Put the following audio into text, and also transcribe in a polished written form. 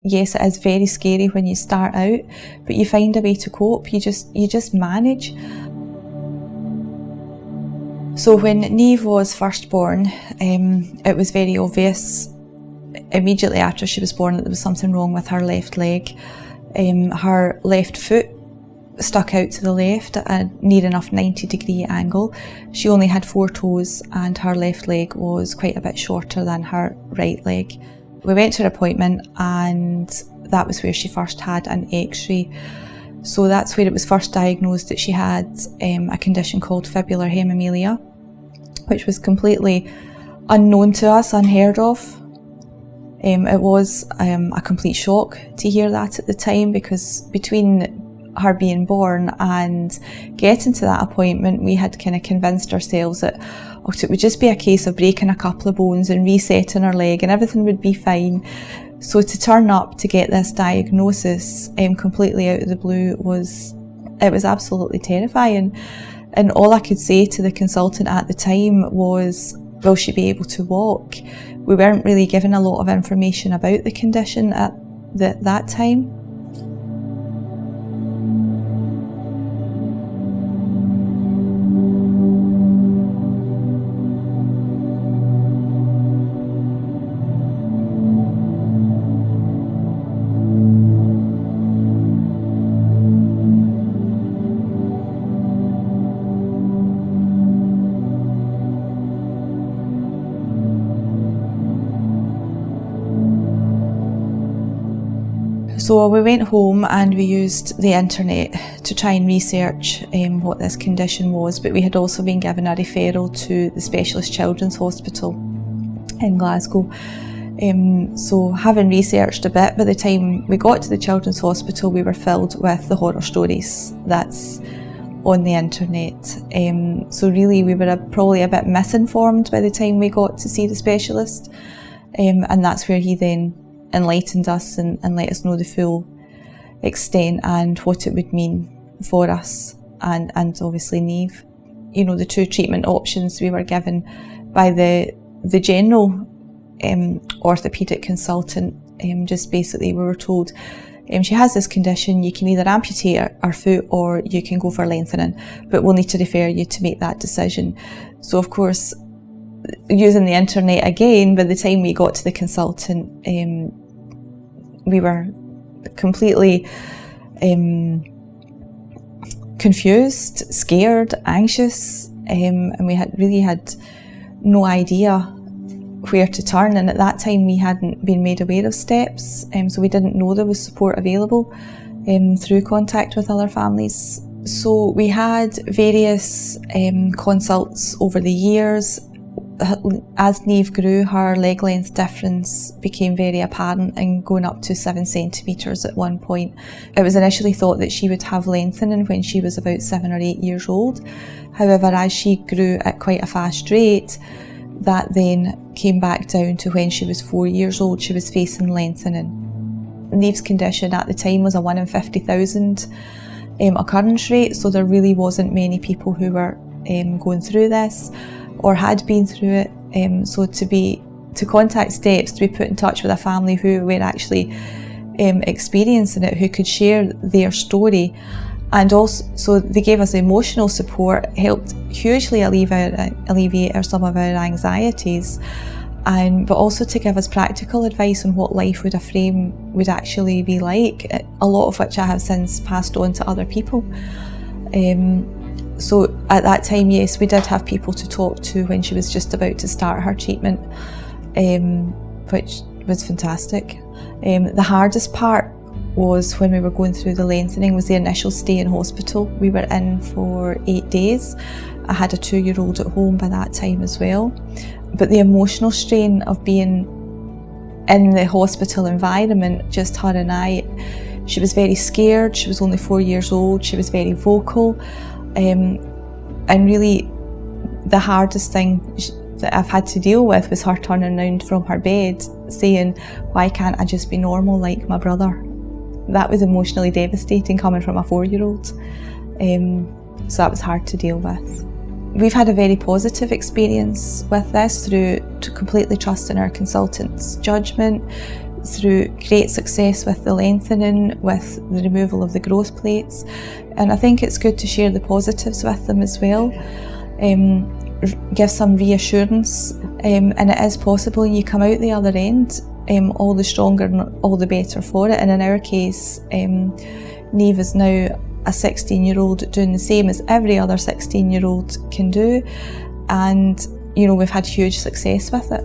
yes, it is very scary when you start out, but you find a way to cope. You just manage. So when Niamh was first born, it was very obvious immediately after she was born that there was something wrong with her left leg. Her left foot stuck out to the left at a near enough 90-degree angle. She only had 4 toes and her left leg was quite a bit shorter than her right leg. We went to her appointment and that was where she first had an x-ray. So that's where it was first diagnosed that she had a condition called Fibular Hemimelia, which was completely unknown to us, unheard of. It was a complete shock to hear that at the time, because between her being born and getting to that appointment, we had kind of convinced ourselves that it would just be a case of breaking a couple of bones and resetting her leg and everything would be fine. So to turn up to get this diagnosis completely out of the blue was absolutely terrifying. And all I could say to the consultant at the time was, will she be able to walk? We weren't really given a lot of information about the condition at that time. So we went home and we used the internet to try and research what this condition was, but we had also been given a referral to the Specialist Children's Hospital in Glasgow. So having researched a bit, by the time we got to the Children's Hospital we were filled with the horror stories that's on the internet. So really we were probably a bit misinformed by the time we got to see the specialist, and that's where he then enlightened us and let us know the full extent and what it would mean for us and obviously Niamh. You know, the 2 treatment options we were given by the general orthopaedic consultant, just basically we were told she has this condition, you can either amputate her foot or you can go for lengthening, but we'll need to refer you to make that decision. So of course, using the internet again, by the time we got to the consultant, we were completely confused, scared, anxious, and we had no idea where to turn. And at that time we hadn't been made aware of steps, so we didn't know there was support available through contact with other families. So we had various consults over the years. As Niamh grew, her leg length difference became very apparent and going up to 7 centimetres at one point. It was initially thought that she would have lengthening when she was about 7 or 8 years old. However, as she grew at quite a fast rate, that then came back down to when she was 4 years old, she was facing lengthening. Niamh's condition at the time was a 1 in 50,000 occurrence rate, so there really wasn't many people who were going through this or had been through it. So to contact STEPS, to be put in touch with a family who were actually experiencing it, who could share their story, and also so they gave us emotional support, helped hugely alleviate some of our anxieties, but also to give us practical advice on what life with a frame would actually be like, a lot of which I have since passed on to other people. So at that time, yes, we did have people to talk to when she was just about to start her treatment, which was fantastic. The hardest part was when we were going through the lengthening was the initial stay in hospital. We were in for 8 days. I had a 2-year-old at home by that time as well. But the emotional strain of being in the hospital environment, just her and I, she was very scared. She was only 4 years old. She was very vocal. And really the hardest thing that I've had to deal with was her turning around from her bed saying, "Why can't I just be normal like my brother?" That was emotionally devastating coming from a 4-year-old. So that was hard to deal with. We've had a very positive experience with this through completely trusting our consultant's judgment, through great success with the lengthening, with the removal of the growth plates, and I think it's good to share the positives with them as well. Give some reassurance, and it is possible. You come out the other end all the stronger and all the better for it. And in our case, Niamh is now a 16-year-old doing the same as every other 16-year-old can do, and we've had huge success with it.